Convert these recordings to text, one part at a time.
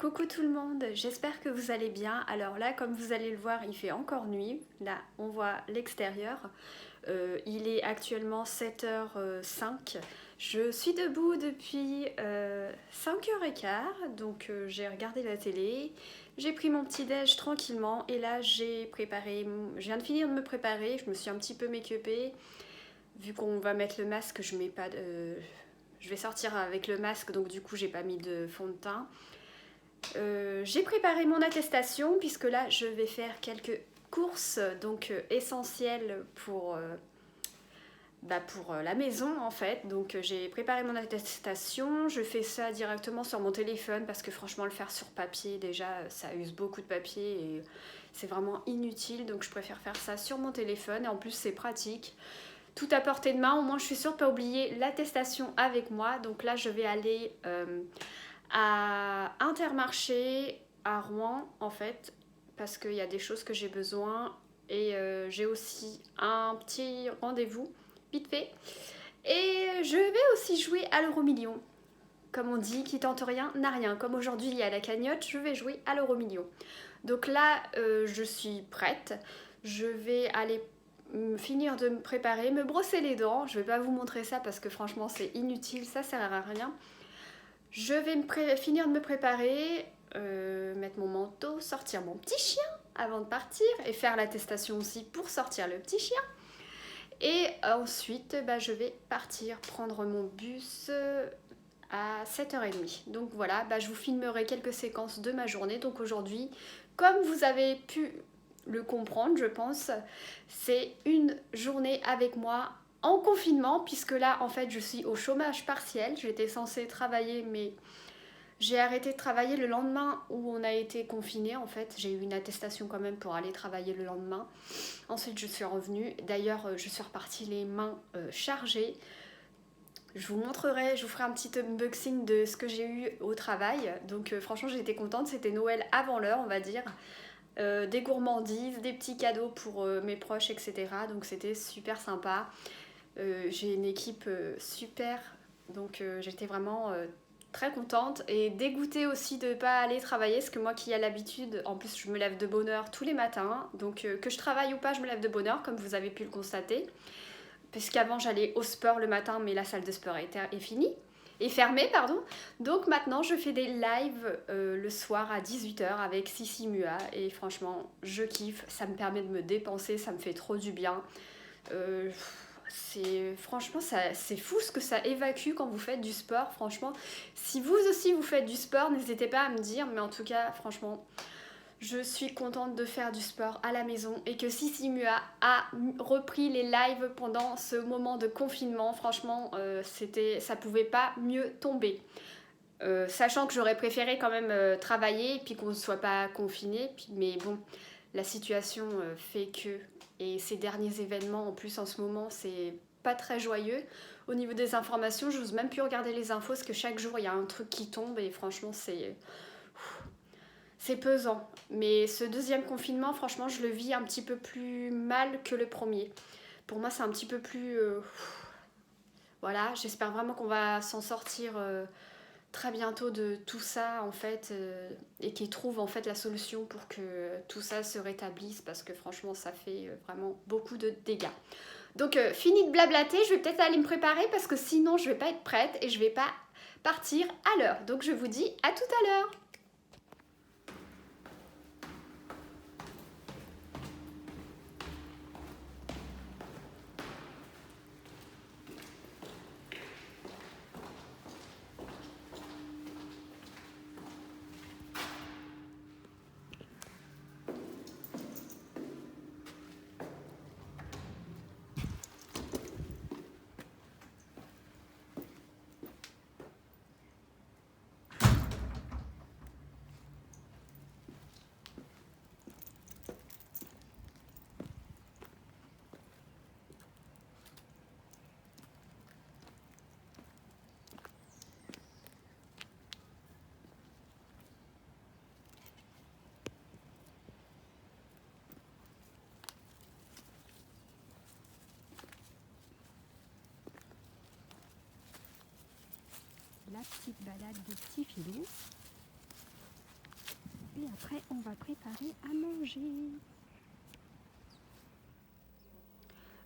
Coucou tout le monde, j'espère que vous allez bien. Alors là, comme vous allez le voir, il fait encore nuit. Là, on voit l'extérieur. Il est actuellement 7h05. Je suis debout depuis 5h15, donc j'ai regardé la télé. J'ai pris mon petit déj tranquillement et là j'ai préparé, je viens de finir de me préparer, je me suis un petit peu make-upée. Vu qu'on va mettre le masque, je mets pas de... Je vais sortir avec le masque, donc du coup j'ai pas mis de fond de teint. J'ai préparé mon attestation puisque là je vais faire quelques courses donc essentielles pour la maison en fait. Donc j'ai préparé mon attestation, je fais ça directement sur mon téléphone parce que franchement le faire sur papier déjà ça use beaucoup de papier et c'est vraiment inutile, donc je préfère faire ça sur mon téléphone et en plus c'est pratique. Tout à portée de main, au moins je suis sûre de ne pas oublier l'attestation avec moi. Donc là je vais aller à Intermarché, à Rouen en fait, parce qu'il y a des choses que j'ai besoin et j'ai aussi un petit rendez-vous vite fait. Et je vais aussi jouer à l'euro-million. Comme on dit, qui tente rien n'a rien. Comme aujourd'hui il y a la cagnotte, je vais jouer à l'euro-million. Donc là, je suis prête. Je vais aller finir de me préparer, me brosser les dents. Je vais pas vous montrer ça parce que franchement c'est inutile, ça sert à rien. Je vais finir de me préparer, mettre mon manteau, sortir mon petit chien avant de partir et faire l'attestation aussi pour sortir le petit chien. Et ensuite, je vais partir prendre mon bus à 7h30. Donc voilà, je vous filmerai quelques séquences de ma journée. Donc aujourd'hui, comme vous avez pu le comprendre, je pense, c'est une journée avec moi en confinement, puisque là, en fait, je suis au chômage partiel. J'étais censée travailler, mais j'ai arrêté de travailler le lendemain où on a été confiné. En fait, j'ai eu une attestation quand même pour aller travailler le lendemain. Ensuite, je suis revenue. D'ailleurs, je suis repartie les mains chargées. Je vous montrerai, je vous ferai un petit unboxing de ce que j'ai eu au travail. Donc franchement, j'étais contente. C'était Noël avant l'heure, on va dire. Des gourmandises, des petits cadeaux pour mes proches, etc. Donc c'était super sympa. J'ai une équipe super, donc j'étais vraiment très contente et dégoûtée aussi de ne pas aller travailler, parce que moi qui ai l'habitude, en plus je me lève de bonne heure tous les matins, donc que je travaille ou pas, je me lève de bonne heure, comme vous avez pu le constater, puisqu'avant j'allais au sport le matin, mais la salle de sport est finie. Est fermée, pardon. Donc maintenant je fais des lives le soir à 18h avec Sissi Mua et franchement je kiffe, ça me permet de me dépenser, ça me fait trop du bien. Franchement c'est fou ce que ça évacue quand vous faites du sport. Franchement, si vous aussi vous faites du sport, n'hésitez pas à me dire, mais en tout cas franchement je suis contente de faire du sport à la maison et que Sissi Mua a repris les lives pendant ce moment de confinement. Franchement, ça pouvait pas mieux tomber. Sachant que j'aurais préféré quand même travailler et puis qu'on ne soit pas confiné, mais bon, la situation fait que, et ces derniers événements en plus en ce moment, c'est pas très joyeux. Au niveau des informations, je n'ose même plus regarder les infos parce que chaque jour il y a un truc qui tombe et franchement c'est pesant. Mais ce deuxième confinement, franchement, je le vis un petit peu plus mal que le premier. Pour moi, c'est un petit peu plus... voilà, j'espère vraiment qu'on va s'en sortir très bientôt de tout ça, en fait, et qu'ils trouvent, en fait, la solution pour que tout ça se rétablisse, parce que franchement, ça fait vraiment beaucoup de dégâts. Donc, fini de blablater, je vais peut-être aller me préparer, parce que sinon, je vais pas être prête et je vais pas partir à l'heure. Donc, je vous dis à tout à l'heure. La petite balade de petit filou. après on va préparer à manger.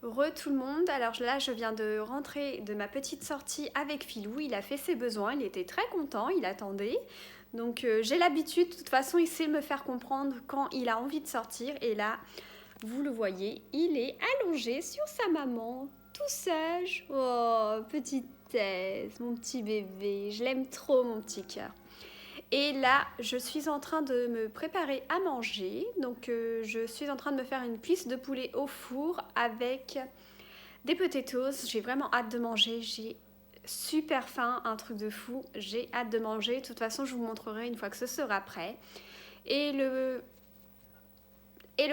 Re tout le monde, alors là je viens de rentrer de ma petite sortie avec Philou, il a fait ses besoins, il était très content, il attendait. Donc j'ai l'habitude, de toute façon il sait me faire comprendre quand il a envie de sortir. Et là, vous le voyez, il est allongé sur sa maman, tout sage. Oh, petite tête, mon petit bébé, je l'aime trop mon petit cœur. Et là, je suis en train de me préparer à manger. Donc, je suis en train de me faire une cuisse de poulet au four avec des potatoes. J'ai vraiment hâte de manger. J'ai super faim, un truc de fou. J'ai hâte de manger. De toute façon, je vous montrerai une fois que ce sera prêt. Et le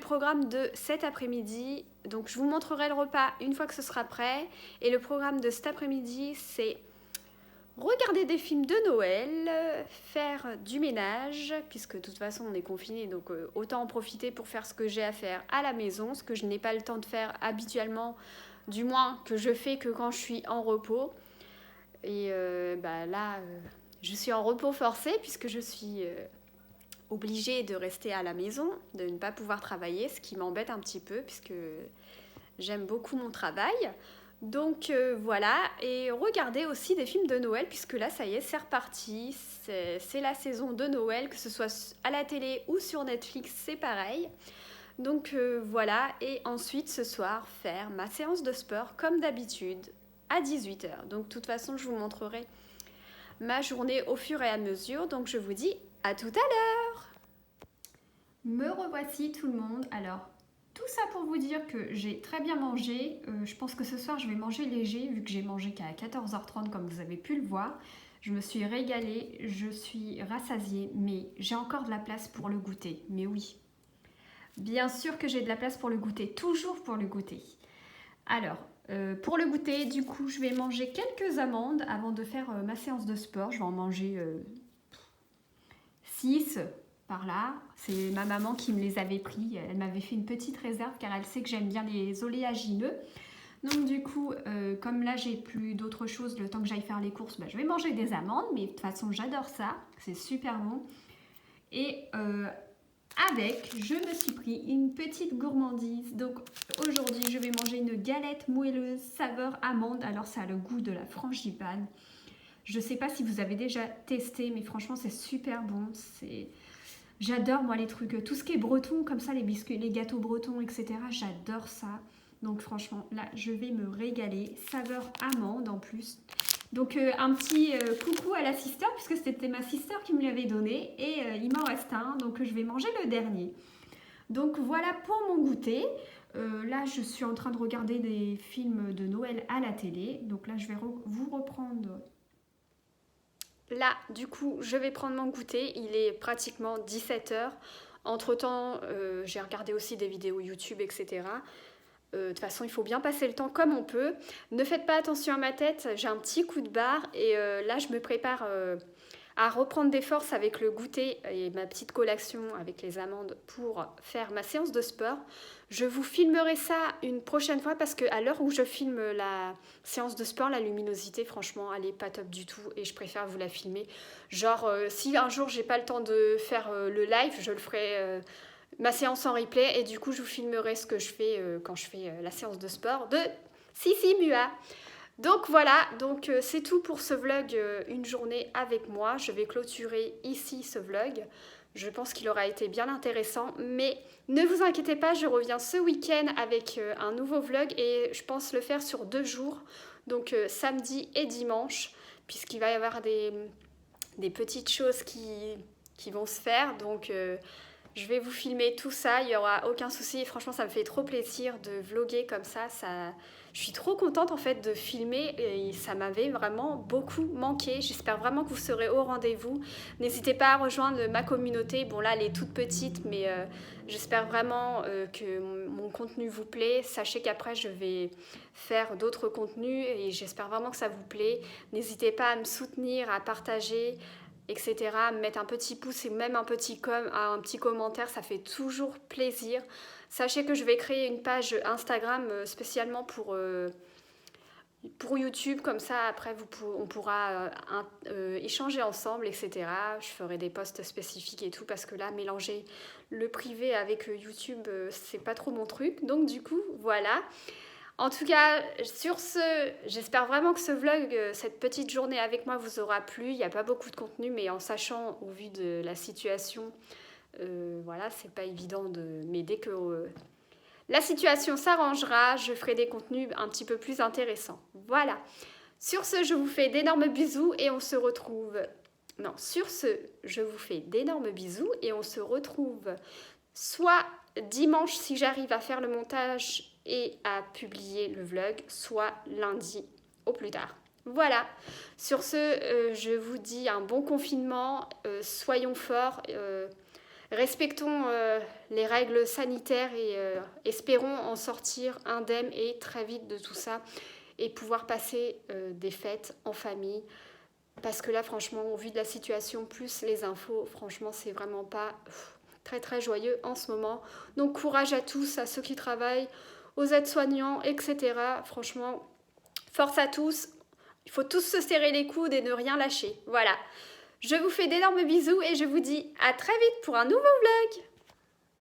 programme de cet après-midi, donc je vous montrerai le repas une fois que ce sera prêt. Et le programme de cet après-midi, c'est regarder des films de Noël, faire du ménage, puisque de toute façon on est confiné, donc autant en profiter pour faire ce que j'ai à faire à la maison, ce que je n'ai pas le temps de faire habituellement, du moins que je fais que quand je suis en repos. Et là, je suis en repos forcé puisque je suis obligée de rester à la maison, de ne pas pouvoir travailler, ce qui m'embête un petit peu puisque j'aime beaucoup mon travail. Donc voilà, et regardez aussi des films de Noël, puisque là, ça y est, c'est reparti. C'est la saison de Noël, que ce soit à la télé ou sur Netflix, c'est pareil. Donc voilà, et ensuite, ce soir, faire ma séance de sport, comme d'habitude, à 18h. Donc de toute façon, je vous montrerai ma journée au fur et à mesure. Donc je vous dis à tout à l'heure. Me revoici tout le monde. Alors, tout ça pour vous dire que j'ai très bien mangé. Je pense que ce soir, je vais manger léger, vu que j'ai mangé qu'à 14h30, comme vous avez pu le voir. Je me suis régalée, je suis rassasiée, mais j'ai encore de la place pour le goûter. Mais oui, bien sûr que j'ai de la place pour le goûter, toujours pour le goûter. Alors, pour le goûter, du coup, je vais manger quelques amandes avant de faire ma séance de sport. Je vais en manger 6 par là. C'est ma maman qui me les avait pris. Elle m'avait fait une petite réserve car elle sait que j'aime bien les oléagineux. Donc du coup, comme là j'ai plus d'autre chose, le temps que j'aille faire les courses, je vais manger des amandes. Mais de toute façon, j'adore ça. C'est super bon. Et avec, je me suis pris une petite gourmandise. Donc aujourd'hui, je vais manger une galette moelleuse saveur amande. Alors ça a le goût de la frangipane. Je ne sais pas si vous avez déjà testé, mais franchement, c'est super bon. J'adore, moi, les trucs, tout ce qui est breton, comme ça, les biscuits, les gâteaux bretons, etc. J'adore ça. Donc, franchement, là, je vais me régaler. Saveur amande, en plus. Donc, un petit coucou à la sister, puisque c'était ma sister qui me l'avait donné. Et il m'en reste un, donc je vais manger le dernier. Donc, voilà pour mon goûter. Là, je suis en train de regarder des films de Noël à la télé. Donc là, je vais vous reprendre... Là, du coup, je vais prendre mon goûter. Il est pratiquement 17h. Entre-temps, j'ai regardé aussi des vidéos YouTube, etc. De toute façon, il faut bien passer le temps comme on peut. Ne faites pas attention à ma tête, j'ai un petit coup de barre. Et là, je me prépare à reprendre des forces avec le goûter et ma petite collation avec les amandes pour faire ma séance de sport. Je vous filmerai ça une prochaine fois parce qu'à l'heure où je filme la séance de sport, la luminosité, franchement, elle n'est pas top du tout et je préfère vous la filmer. Genre, si un jour j'ai pas le temps de faire le live, je le ferai ma séance en replay et du coup, je vous filmerai ce que je fais quand je fais la séance de sport de Sissi Mua. Donc voilà, donc c'est tout pour ce vlog, une journée avec moi. Je vais clôturer ici ce vlog. Je pense qu'il aura été bien intéressant, mais ne vous inquiétez pas, je reviens ce week-end avec un nouveau vlog et je pense le faire sur 2 jours, donc samedi et dimanche, puisqu'il va y avoir des petites choses qui vont se faire, donc je vais vous filmer tout ça, il n'y aura aucun souci. Franchement, ça me fait trop plaisir de vlogger comme ça. Je suis trop contente en fait de filmer et ça m'avait vraiment beaucoup manqué. J'espère vraiment que vous serez au rendez-vous. N'hésitez pas à rejoindre ma communauté. Bon là, elle est toute petite, mais j'espère vraiment que mon contenu vous plaît. Sachez qu'après, je vais faire d'autres contenus et j'espère vraiment que ça vous plaît. N'hésitez pas à me soutenir, à partager, etc. Mettre un petit pouce et même un petit commentaire, ça fait toujours plaisir. Sachez que je vais créer une page Instagram spécialement pour pour YouTube, comme ça après on pourra échanger ensemble, etc. Je ferai des posts spécifiques et tout, parce que là, mélanger le privé avec YouTube, c'est pas trop mon truc. Donc du coup, voilà. En tout cas, sur ce, j'espère vraiment que ce vlog, cette petite journée avec moi vous aura plu. Il n'y a pas beaucoup de contenu, mais en sachant, au vu de la situation, voilà, c'est pas évident de... Mais dès que la situation s'arrangera, je ferai des contenus un petit peu plus intéressants. Voilà. Sur ce, je vous fais d'énormes bisous et on se retrouve... Non, sur ce, je vous fais d'énormes bisous et on se retrouve soit dimanche si j'arrive à faire le montage et à publier le vlog, soit lundi au plus tard. Voilà. Sur ce, je vous dis un bon confinement, soyons forts, respectons les règles sanitaires et espérons en sortir indemne et très vite de tout ça et pouvoir passer des fêtes en famille. Parce que là, franchement, au vu de la situation, plus les infos, franchement, c'est vraiment pas très très joyeux en ce moment. Donc courage à tous, à ceux qui travaillent, aux aides-soignants, etc. Franchement, force à tous. Il faut tous se serrer les coudes et ne rien lâcher. Voilà. Je vous fais d'énormes bisous et je vous dis à très vite pour un nouveau vlog.